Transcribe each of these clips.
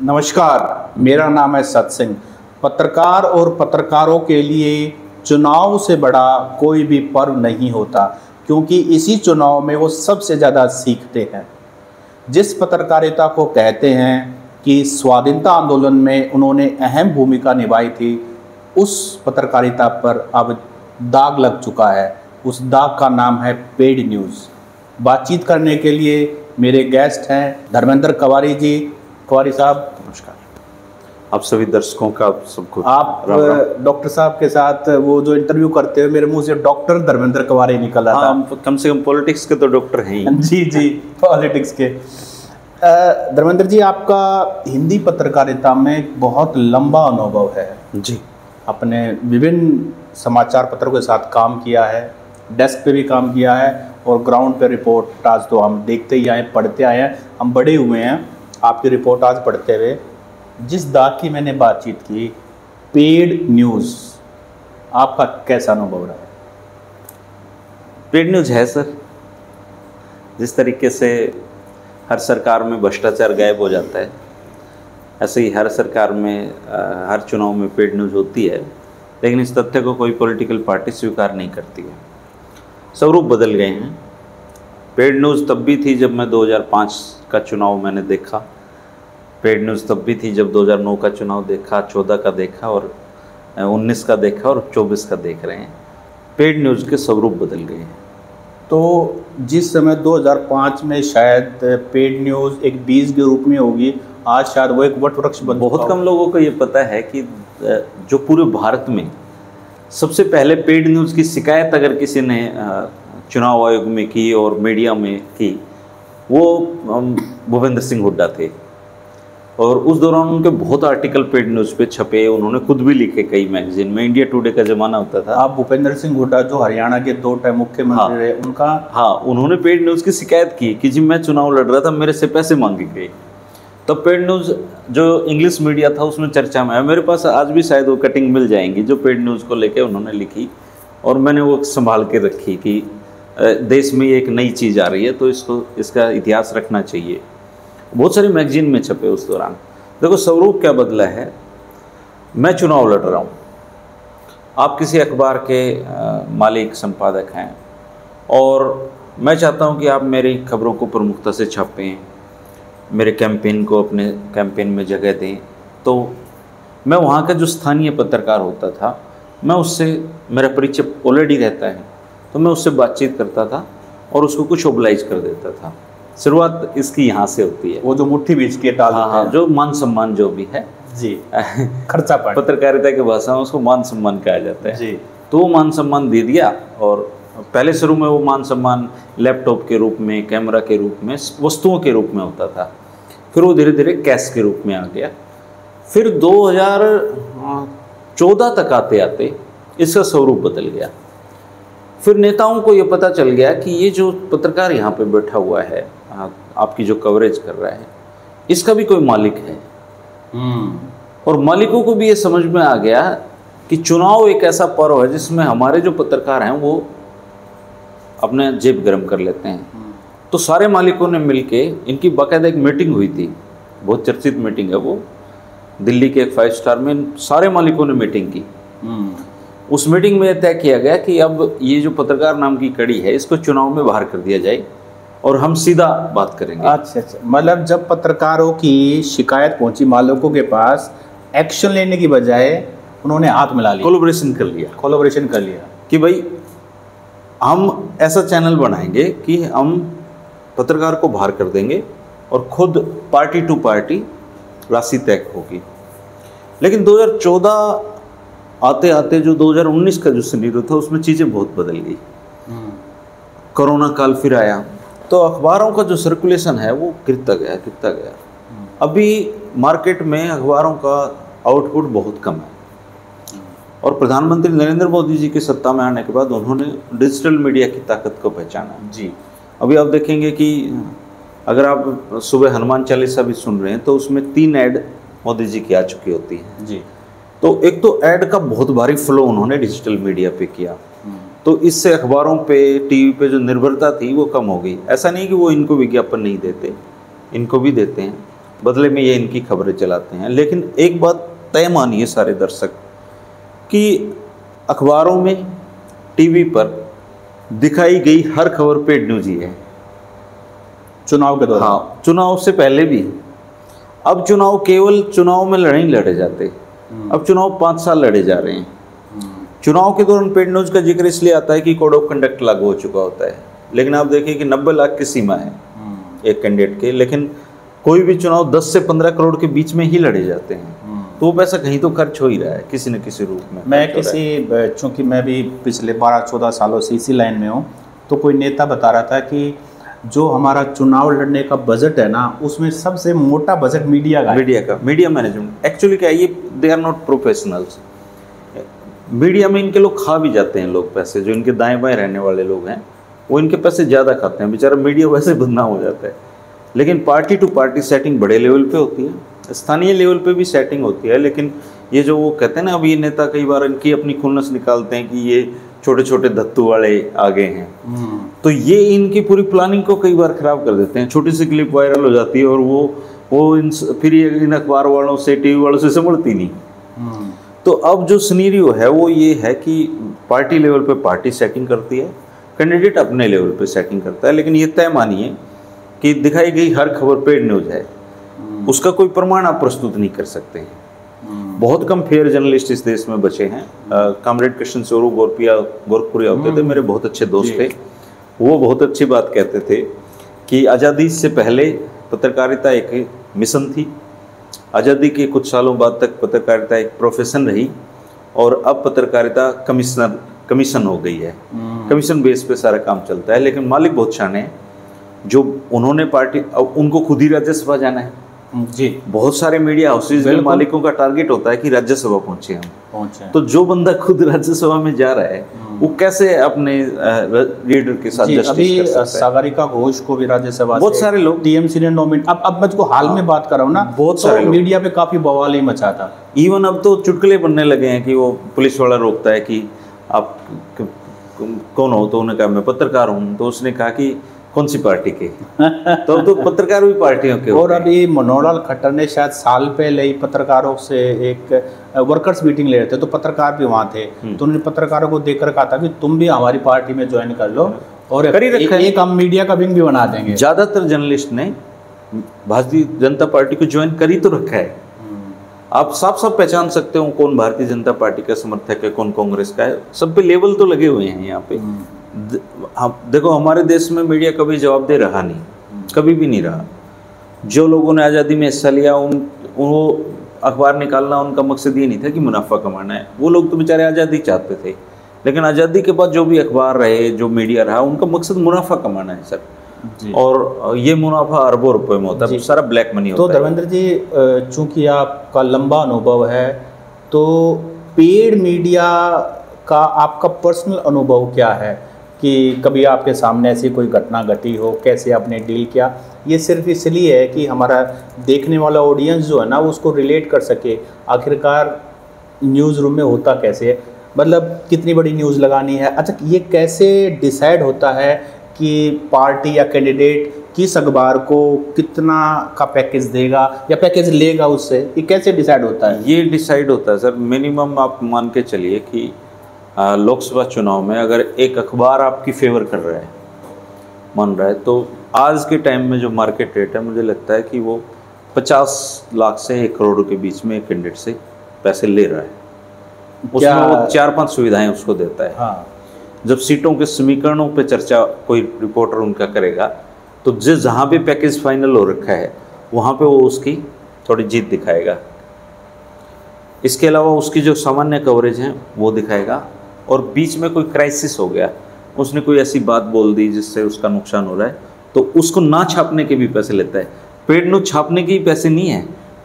नमस्कार, मेरा नाम है सत सिंह। पत्रकार और पत्रकारों के लिए चुनाव से बड़ा कोई भी पर्व नहीं होता, क्योंकि इसी चुनाव में वो सबसे ज़्यादा सीखते हैं। जिस पत्रकारिता को कहते हैं कि स्वाधीनता आंदोलन में उन्होंने अहम भूमिका निभाई थी, उस पत्रकारिता पर अब दाग लग चुका है। उस दाग का नाम है पेड न्यूज़। बातचीत करने के लिए मेरे गेस्ट हैं धर्मेंद्र कवारी जी। कवारी साहब नमस्कार। आप सभी दर्शकों का सबको आप डॉक्टर साहब के साथ वो जो इंटरव्यू करते हुए मेरे मुंह से डॉक्टर धर्मेंद्र कवारी निकल रहा था। कम से कम पॉलिटिक्स के तो डॉक्टर हैं ही। जी जी, पॉलिटिक्स के। धर्मेंद्र जी, आपका हिंदी पत्रकारिता में बहुत लंबा अनुभव है जी। आपने विभिन्न समाचार पत्रों के साथ काम किया है, डेस्क पे भी काम किया है और ग्राउंड पे रिपोर्ट आज तो हम देखते ही आए, पढ़ते आए हैं, हम बड़े हुए हैं आपकी रिपोर्ट आज पढ़ते हुए। जिस दाग की मैंने बातचीत की, पेड न्यूज़, आपका कैसा अनुभव रहा? पेड न्यूज़ है सर, जिस तरीके से हर सरकार में भ्रष्टाचार गायब हो जाता है, ऐसे ही हर सरकार में हर चुनाव में पेड न्यूज़ होती है, लेकिन इस तथ्य को कोई पॉलिटिकल पार्टी स्वीकार नहीं करती है। स्वरूप बदल गए हैं। पेड न्यूज़ तब भी थी जब मैं 2005 का चुनाव मैंने देखा, पेड न्यूज़ तब भी थी जब 2009 का चुनाव देखा, 14 का देखा और 19 का देखा और 24 का देख रहे हैं। पेड न्यूज़ के स्वरूप बदल गए हैं। तो जिस समय 2005 में शायद पेड न्यूज़ एक बीज के रूप में होगी, आज शायद वो एक वट वृक्ष बन। बहुत कम लोगों को ये पता है कि जो पूरे भारत में सबसे पहले पेड न्यूज़ की शिकायत अगर किसी ने चुनाव आयोग में की और मीडिया में की, वो भूपेंद्र सिंह हुड्डा थे। और उस दौरान उनके बहुत आर्टिकल पेड न्यूज़ पे छपे, उन्होंने खुद भी लिखे कई मैगजीन में। इंडिया टुडे का ज़माना होता था। आप भूपेंद्र सिंह हुड्डा जो हरियाणा के 2 टाइम मुख्यमंत्री रहे, उनका उन्होंने पेड न्यूज़ की शिकायत की कि जी मैं चुनाव लड़ रहा था, मेरे से पैसे मांगे गए। तब पेड न्यूज़ जो इंग्लिश मीडिया था उसमें चर्चा में आया। मेरे पास आज भी शायद वो कटिंग मिल जाएंगी जो पेड न्यूज़ को लेके उन्होंने लिखी, और मैंने वो संभाल के रखी कि देश में एक नई चीज़ आ रही है तो इसका इतिहास रखना चाहिए। बहुत सारे मैगजीन में छपे उस दौरान। देखो स्वरूप क्या बदला है। मैं चुनाव लड़ रहा हूँ, आप किसी अखबार के मालिक संपादक हैं और मैं चाहता हूँ कि आप मेरी खबरों को प्रमुखता से छापें, मेरे कैंपेन को अपने कैंपेन में जगह दें। तो मैं वहाँ का जो स्थानीय पत्रकार होता था, मैं उससे, मेरा परिचय ऑलरेडी रहता है, तो मैं उससे बातचीत करता था और उसको कुछ ओबलाइज कर देता था। शुरुआत इसकी यहाँ से होती है। वो जो मुट्ठी बीच के डाल, हाँ, जो मान सम्मान जो भी है जी, खर्चा पानी पत्रकारिता की भाषा में उसको मान सम्मान कहा जाता है जी। तो वो मान सम्मान दे दिया। और पहले शुरू में वो मान सम्मान लैपटॉप के रूप में, कैमरा के रूप में, वस्तुओं के रूप में होता था। फिर वो धीरे धीरे कैश के रूप में आ गया। फिर 2014 तक आते आते इसका स्वरूप बदल गया। फिर नेताओं को ये पता चल गया कि ये जो पत्रकार यहाँ पे बैठा हुआ है, आपकी जो कवरेज कर रहा है, इसका भी कोई मालिक है। और मालिकों को भी ये समझ में आ गया कि चुनाव एक ऐसा पर्व है जिसमें हमारे जो पत्रकार हैं वो अपने जेब गर्म कर लेते हैं। तो सारे मालिकों ने मिलके, इनकी बाकायदा एक मीटिंग हुई थी, बहुत चर्चित मीटिंग है वो, दिल्ली के एक 5 स्टार में सारे मालिकों ने मीटिंग की। उस मीटिंग में तय किया गया कि अब ये जो पत्रकार नाम की कड़ी है इसको चुनाव में बाहर कर दिया जाए और हम सीधा बात करेंगे। अच्छा, मतलब जब पत्रकारों की शिकायत पहुंची मालिकों के पास, एक्शन लेने की बजाय उन्होंने हाथ मिला लिया, कोलैबोरेशन कर लिया कि भाई हम ऐसा चैनल बनाएंगे कि हम पत्रकार को बाहर कर देंगे और खुद पार्टी टू पार्टी राशि तय होगी। लेकिन 2014 आते आते जो 2019 का जो सिनेरियो था उसमें चीज़ें बहुत बदल गई। कोरोना काल फिर आया तो अखबारों का जो सर्कुलेशन है वो गिरता गया। अभी मार्केट में अखबारों का आउटपुट बहुत कम है। और प्रधानमंत्री नरेंद्र मोदी जी की सत्ता में आने के बाद उन्होंने डिजिटल मीडिया की ताकत को पहचाना जी। अभी आप देखेंगे कि अगर आप सुबह हनुमान चालीसा भी सुन रहे हैं तो उसमें 3 ऐड मोदी जी की आ चुकी होती है जी। तो एक तो ऐड का बहुत भारी फ्लो उन्होंने डिजिटल मीडिया पे किया, तो इससे अखबारों पे, टीवी पे जो निर्भरता थी वो कम हो गई। ऐसा नहीं कि वो इनको विज्ञापन नहीं देते, इनको भी देते हैं, बदले में ये इनकी खबरें चलाते हैं। लेकिन एक बात तय मानिए सारे दर्शक कि अखबारों में, टीवी पर दिखाई गई हर खबर पेड न्यूज ही है। चुनाव के दौरान, हाँ, चुनाव से पहले भी। अब चुनाव केवल चुनाव में नहीं लड़े जाते, अब चुनाव 5 साल लड़े जा रहे हैं। चुनाव के दौरान पेड न्यूज का जिक्र इसलिए आता है कि कोड ऑफ कंडक्ट लागू हो चुका होता है। लेकिन आप देखिए कि 90 लाख की सीमा है एक कैंडिडेट के, लेकिन कोई भी चुनाव 10 से 15 करोड़ के बीच में ही लड़े जाते हैं। तो वो पैसा कहीं तो खर्च हो ही रहा है किसी न किसी रूप में। चूँकि मैं भी पिछले 12-14 सालों से इसी लाइन में हूँ, तो कोई नेता बता रहा था कि जो हमारा चुनाव लड़ने का बजट है ना, उसमें सबसे मोटा बजट मीडिया का मीडिया मैनेजमेंट। एक्चुअली क्या है, ये they are not professionals. Media में इनके लोग खा भी जाते हैं लोग पैसे, जो इनके दाएं बाएं रहने वाले लोग हैं वो इनके पैसे ज़्यादा खाते हैं। बेचारा मीडिया वैसे बदनाम हो जाता है। लेकिन पार्टी टू पार्टी सेटिंग बड़े लेवल पे होती है, स्थानीय लेवल पे भी सेटिंग होती है। लेकिन ये जो वो कहते हैं ना, अब ये नेता कई बार इनकी अपनी खुन्नस निकालते हैं कि ये छोटे छोटे धत्तू वाले आगे हैं, तो ये इनकी पूरी प्लानिंग को कई बार खराब कर देते हैं। छोटी सी क्लिप वायरल हो जाती है और वो फिर ये इन अखबार वालों से, टीवी वालों से संभलती नहीं। तो अब जो सिनेरियो है वो ये है कि पार्टी लेवल पे पार्टी सेटिंग करती है, कैंडिडेट अपने लेवल पे सेटिंग करता है। लेकिन ये तय मानिए कि दिखाई गई हर खबर पेड न्यूज है, उसका कोई प्रमाण आप प्रस्तुत नहीं कर सकते हैं। बहुत कम फेयर जर्नलिस्ट इस देश में बचे हैं। कॉमरेड कृष्ण स्वरूप गोरखपुरिया होते थे, मेरे बहुत अच्छे दोस्त थे। वो बहुत अच्छी बात कहते थे कि आज़ादी से पहले पत्रकारिता एक मिशन थी, आज़ादी के कुछ सालों बाद तक पत्रकारिता एक प्रोफेशन रही, और अब पत्रकारिता कमीशन हो गई है। कमीशन बेस पे सारा काम चलता है। लेकिन मालिक बहुत शाने हैं, जो उन्होंने पार्टी, अब उनको खुद ही राज्यसभा जाना है जी। बहुत सारे मीडिया हाउसेज में मालिकों का टारगेट होता है कि राज्यसभा पहुंचे हम। तो जो बंदा खुद राज्यसभा में जा रहा है वो कैसे अपने लीडर के साथ जस्टिस कर सकता है? सागरिका घोष को भी राज्यसभा बहुत सारे लोग टीएमसी ने नॉमिनेट। अब मैं तो हाल में बात कर रहा हूँ ना, बहुत सारे मीडिया पे काफी बवाल ही मचा था। इवन अब तो चुटकुले बनने लगे हैं कि वो पुलिस वाला रोकता है कि आप कौन हो, तो उन्होंने कहा मैं पत्रकार हूँ, तो उसने कहा कि कौन सी पार्टी के? तो पत्रकार भी पार्टियों के। और अभी मनोहर खट्टर ने शायद साल पहले ही पत्रकारों से एक वर्कर्स मीटिंग ले रहे थे, तो पत्रकार भी वहाँ थे, तो उन्होंने पत्रकारों को देखकर कहा था कि तुम भी हमारी पार्टी में ज्वाइन कर लो और एक हम मीडिया का विंग भी बना देंगे। ज़्यादातर जर्नलिस्ट ने भारतीय जनता पार्टी को ज्वाइन कर ही तो रखा है। आप साफ साफ पहचान सकते हो कौन भारतीय जनता पार्टी का समर्थक है, कौन कांग्रेस का है। सब पे लेवल तो लगे हुए हैं यहाँ पे। देखो, हमारे देश में मीडिया कभी जवाबदेह रहा नहीं, कभी भी नहीं रहा। जो लोगों ने आज़ादी में हिस्सा लिया, वो अखबार निकालना उनका मकसद ये नहीं था कि मुनाफा कमाना है। वो लोग तो बेचारे आज़ादी चाहते थे, लेकिन आज़ादी के बाद जो भी अखबार रहे, जो मीडिया रहा, उनका मकसद मुनाफा कमाना है सर। और ये मुनाफा अरबों रुपए में होता है, सारा ब्लैक मनी होता है। तो धर्मेंद्र जी, चूंकि आपका लंबा अनुभव है, तो पेड मीडिया का आपका पर्सनल अनुभव क्या है कि कभी आपके सामने ऐसी कोई घटना घटी हो, कैसे आपने डील किया? ये सिर्फ इसलिए है कि हमारा देखने वाला ऑडियंस जो है ना, उसको रिलेट कर सके आखिरकार न्यूज़ रूम में होता कैसे है, मतलब कितनी बड़ी न्यूज़ लगानी है। अच्छा, ये कैसे डिसाइड होता है कि पार्टी या कैंडिडेट किस अखबार को कितना का पैकेज देगा या पैकेज लेगा उससे, ये कैसे डिसाइड होता है? ये डिसाइड होता है सर, मिनिमम आप मान के चलिए कि लोकसभा चुनाव में अगर एक अखबार आपकी फेवर कर रहा है, मान रहा है, तो आज के टाइम में जो मार्केट रेट है, मुझे लगता है कि वो 50 लाख से 1 करोड़ के बीच में एक कैंडिडेट से पैसे ले रहा है। उसमें वो 4-5 सुविधाएं उसको देता है। हाँ। जब सीटों के समीकरणों पे चर्चा कोई रिपोर्टर उनका करेगा, तो जहाँ भी पैकेज फाइनल हो रखा है वहाँ पे वो उसकी थोड़ी जीत दिखाएगा। इसके अलावा उसकी जो सामान्य कवरेज है वो दिखाएगा, और बीच में कोई क्राइसिस हो गया, उसने कोई ऐसी बात बोल दी जिससे उसका नुकसान हो रहा है, तो उसको ना छापने के भी पैसे लेता है। पेड न्यूज छापने के भी पैसे नहीं है,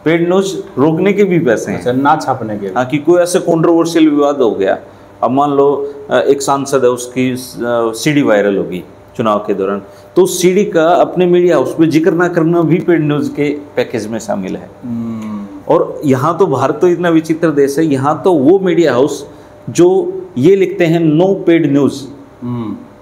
पेड न्यूज रोकने के भी पैसे हैं। अच्छा, ना छापने के? हाँ, कि कोई ऐसे कंट्रोवर्शियल विवाद हो गया, अब मान लो एक सांसद है, उसकी सीडी वायरल होगी चुनाव के दौरान, तो सीडी का अपने मीडिया हाउस पे जिक्र ना करना भी पेड न्यूज के पैकेज में शामिल है। और यहाँ तो भारत तो इतना विचित्र देश है, यहाँ तो वो मीडिया हाउस जो ये लिखते हैं नो पेड न्यूज,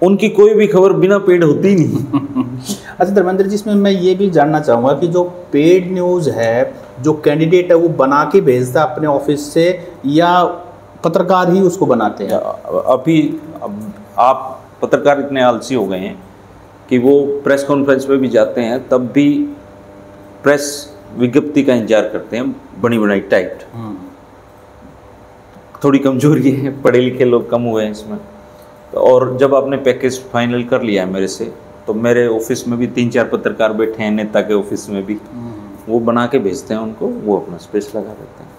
उनकी कोई भी खबर बिना पेड होती नहीं। अच्छा धर्मेंद्र जी, इसमें मैं ये भी जानना चाहूँगा कि जो पेड न्यूज़ है, जो कैंडिडेट है वो बना के भेजता है अपने ऑफिस से या पत्रकार ही उसको बनाते हैं? अब आप पत्रकार इतने आलसी हो गए हैं कि वो प्रेस कॉन्फ्रेंस पे भी जाते हैं, तब भी प्रेस विज्ञप्ति का इंतजार करते हैं, बनी बनाई टाइट। थोड़ी कमजोरी है, पढ़े लिखे लोग कम हुए हैं इसमें। तो और जब आपने पैकेज फाइनल कर लिया है मेरे से, तो मेरे ऑफिस में भी 3-4 पत्रकार बैठे हैं, नेता के ऑफिस में भी, वो बना के भेजते हैं उनको, वो अपना स्पेस लगा देते हैं।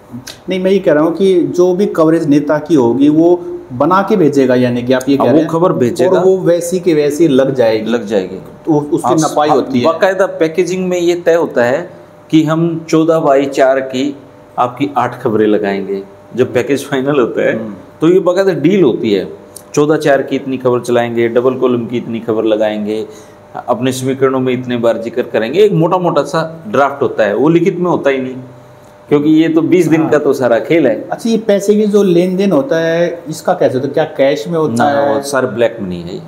नहीं, मैं ये कह रहा हूँ कि जो भी कवरेज नेता की होगी वो बना के भेजेगा, यानी कि आप ये कह रहे हैं वो खबर भेजेगा और वो वैसी के वैसी लग जाएगी तो उसकी नपाई होती है। बाकायदा पैकेजिंग में ये तय होता है कि हम 14/4 की आपकी 8 खबरें लगाएंगे। जब पैकेज फाइनल होता है तो ये बाकायदा डील होती है, 14/4 की इतनी खबर चलाएंगे, डबल कॉलम की इतनी खबर लगाएंगे, अपने समीकरणों में इतने बार जिक्र करेंगे। एक मोटा मोटा सा ड्राफ्ट होता है, वो लिखित में होता ही नहीं, क्योंकि ये तो 20 दिन का तो सारा खेल है। अच्छा, ये पैसे की जो लेन देन होता है इसका कैसे होता है? क्या कैश में होता है? सारे ब्लैक मनी है ये,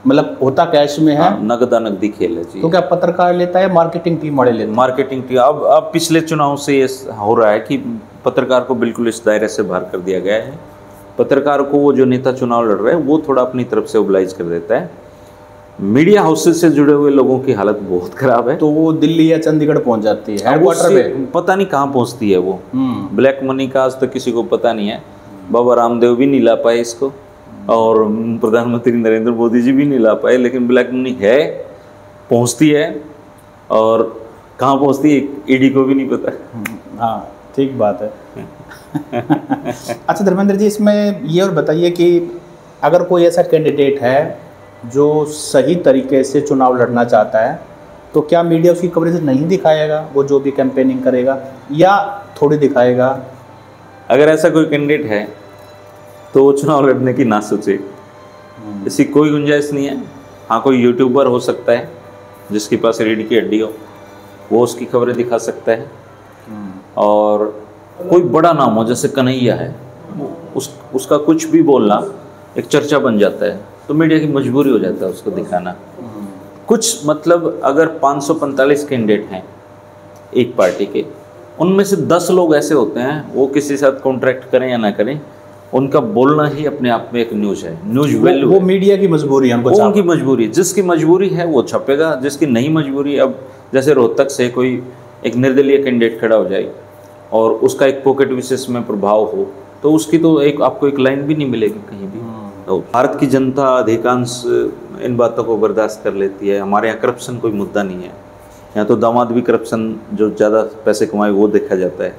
मतलब होता कैश में है? नगदा नगदी खेल है जी। तो क्या पत्रकार लेता है, मार्केटिंग टीम वाले लेते हैं? Marketing team. अब पिछले चुनाव से ये हो रहा है कि पत्रकार को बिल्कुल इस दायरे से बाहर कर दिया गया है। पत्रकार को वो जो नेता चुनाव लड़ रहे हैं वो थोड़ा अपनी तरफ से ओबलाइज कर देता है। मीडिया हाउसेस से जुड़े हुए लोगों की हालत बहुत खराब है। तो वो दिल्ली या चंडीगढ़ पहुंच जाती है हेडक्वार्टर पे, पता नहीं कहाँ पहुंचती है वो। ब्लैक मनी का आज तक किसी को पता नहीं है। बाबा रामदेव भी नहीं ला पाए इसको, और प्रधानमंत्री नरेंद्र मोदी जी भी नहीं ला पाए, लेकिन ब्लैक मनी है, पहुंचती है, और कहाँ पहुंचती है ईडी को भी नहीं पता। हाँ, ठीक बात है। अच्छा धर्मेंद्र जी, इसमें ये और बताइए कि अगर कोई ऐसा कैंडिडेट है जो सही तरीके से चुनाव लड़ना चाहता है, तो क्या मीडिया उसकी कवरेज नहीं दिखाएगा? वो जो भी कैंपेनिंग करेगा, या थोड़ी दिखाएगा? अगर ऐसा कोई कैंडिडेट है तो वो चुनाव लड़ने की ना सोचे, ऐसी कोई गुंजाइश नहीं है। हाँ, कोई यूट्यूबर हो सकता है जिसके पास रीढ़ की हड्डी हो, वो उसकी खबरें दिखा सकता है, और कोई बड़ा नाम हो जैसे कन्हैया है, उसका कुछ भी बोलना एक चर्चा बन जाता है, तो मीडिया की मजबूरी हो जाता है उसको दिखाना। कुछ मतलब अगर 545 कैंडिडेट हैं एक पार्टी के, उनमें से 10 लोग ऐसे होते हैं, वो किसी के साथ कॉन्ट्रैक्ट करें या ना करें, उनका बोलना ही अपने आप में एक न्यूज़ है, न्यूज़ वैल्यू। वो मीडिया की मजबूरी है, वो उनकी मजबूरी। जिसकी मजबूरी है वो छपेगा, जिसकी नहीं मजबूरी, अब जैसे रोहतक से कोई एक निर्दलीय कैंडिडेट खड़ा हो जाए और उसका एक पॉकेट विशेष में प्रभाव हो, तो उसकी तो एक आपको एक लाइन भी नहीं मिलेगी कहीं भी। तो भारत की जनता अधिकांश इन बातों को बर्दाश्त कर लेती है। हमारे यहाँ करप्शन कोई मुद्दा नहीं है, यहाँ तो दामाद भी करप्शन जो ज़्यादा पैसे कमाए वो देखा जाता है,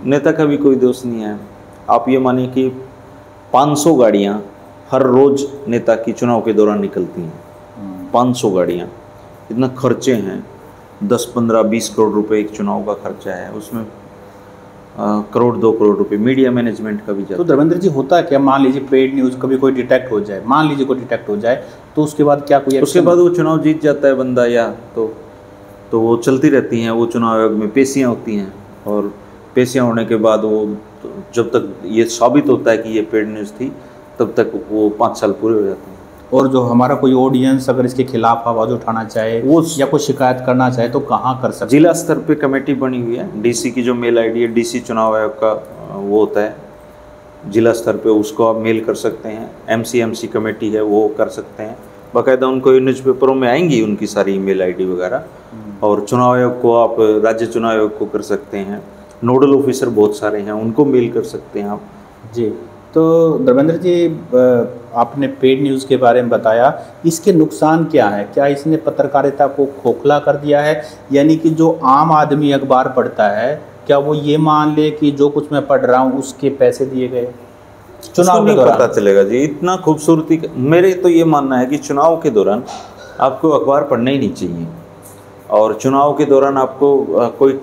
नेता का भी कोई दोष नहीं है। आप ये मानिए कि 500 गाड़ियाँ हर रोज़ नेता की चुनाव के दौरान निकलती हैं। 500 गाड़ियाँ, इतना खर्चे हैं, 10, 15, 20 करोड़ रुपए एक चुनाव का खर्चा है, उसमें करोड़ 2 करोड़ रुपए मीडिया मैनेजमेंट का भी जाता है। तो धर्मेंद्र जी, होता है क्या, मान लीजिए पेड न्यूज़ कभी कोई डिटेक्ट हो जाए, मान लीजिए कोई डिटेक्ट हो जाए, तो उसके बाद क्या कोई उसके बाद वो चुनाव जीत जाता है बंदा, या तो वो चलती रहती हैं। वो चुनाव आयोग में पेशियाँ होती हैं, और पेशियाँ होने के बाद वो जब तक ये साबित होता है कि ये पेड न्यूज़ थी, तब तक वो 5 साल पूरे हो जाते हैं। और जो हमारा कोई ऑडियंस अगर इसके खिलाफ आवाज़ उठाना चाहे वो या कोई शिकायत करना चाहे तो कहाँ कर सकते? जिला स्तर पे कमेटी बनी हुई है, डीसी की जो मेल आईडी है, डीसी चुनाव आयोग का वो होता है जिला स्तर पे, उसको आप मेल कर सकते हैं। एमसी कमेटी है, वो कर सकते हैं, बाकायदा उनको न्यूज़पेपरों में आएंगी उनकी सारी ईमेल आईडी वगैरह। और चुनाव आयोग को आप राज्य चुनाव आयोग को कर सकते हैं, नोडल ऑफिसर बहुत सारे हैं, उनको मेल कर सकते हैं आप जी। तो धर्मेंद्र जी, आपने पेड न्यूज़ के बारे में बताया, इसके नुकसान क्या है? क्या इसने पत्रकारिता को खोखला कर दिया है? यानी कि जो आम आदमी अखबार पढ़ता है, क्या वो ये मान ले कि जो कुछ मैं पढ़ रहा हूँ उसके पैसे दिए गए? चुनाव में पता चलेगा जी, इतना खूबसूरती। मेरे तो ये मानना है कि चुनाव के दौरान आपको अखबार पढ़ना ही नहीं चाहिए, और चुनाव के दौरान आपको कोई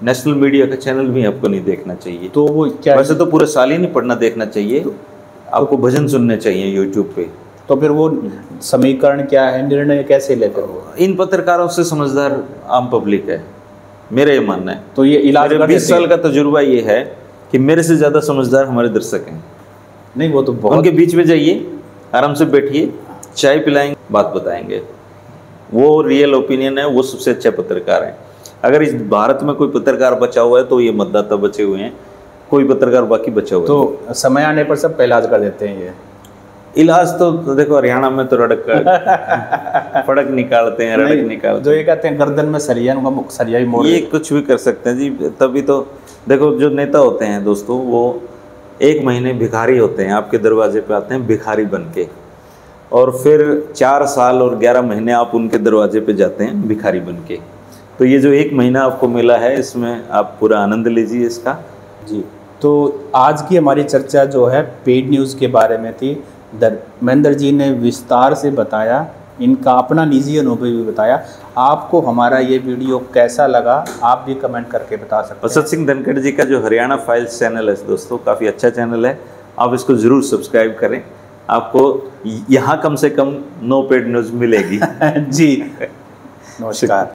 नेशनल मीडिया का चैनल भी आपको नहीं देखना चाहिए। तो वो क्या, वैसे तो पूरे साल ही नहीं पढ़ना देखना चाहिए, आपको भजन सुनने चाहिए यूट्यूब पे। तो फिर वो समीकरण क्या है, निर्णय कैसे लेते हो? इन पत्रकारों से समझदार आम पब्लिक है, मेरा ये मानना है। तो ये इलाज 20 साल का तजुर्बा ये है कि मेरे से ज़्यादा समझदार हमारे दर्शक हैं। नहीं, वो तो बहुत, उनके बीच में जाइए, आराम से बैठिए, चाय पिलाएंगे, बात बताएंगे। वो रियल ओपिनियन है, वो सबसे अच्छे पत्रकार हैं। अगर इस भारत में कोई पत्रकार बचा हुआ है तो ये मतदाता बचे हुए हैं, कोई पत्रकार बाकी बचा हुआ है। तो समय आने पर सब इलाज कर देते हैं ये। इलाज तो देखो हरियाणा में तो रड़क फड़क निकालते हैं, रड़क निकालते जो ये कहते हैं गर्दन में सरिया, उनका सरिया ही मोड़ हैं, ये कुछ भी कर सकते हैं जी। तभी तो देखो जो नेता होते हैं दोस्तों, वो 1 महीने भिखारी होते हैं, आपके दरवाजे पे आते हैं भिखारी बन के, और फिर 4 साल और 11 महीने आप उनके दरवाजे पे जाते हैं भिखारी बन के। तो ये जो 1 महीना आपको मिला है, इसमें आप पूरा आनंद लीजिए इसका जी। तो आज की हमारी चर्चा जो है पेड न्यूज़ के बारे में थी। धर्मेंद्र जी ने विस्तार से बताया, इनका अपना निजी अनुभव भी बताया। आपको हमारा ये वीडियो कैसा लगा, आप भी कमेंट करके बता सकते हैं। सत सिंह धनखड़ जी का जो हरियाणा फाइल्स चैनल है दोस्तों, काफ़ी अच्छा चैनल है, आप इसको ज़रूर सब्सक्राइब करें। आपको यहाँ कम से कम नो पेड न्यूज़ मिलेगी। जी, नमस्कार।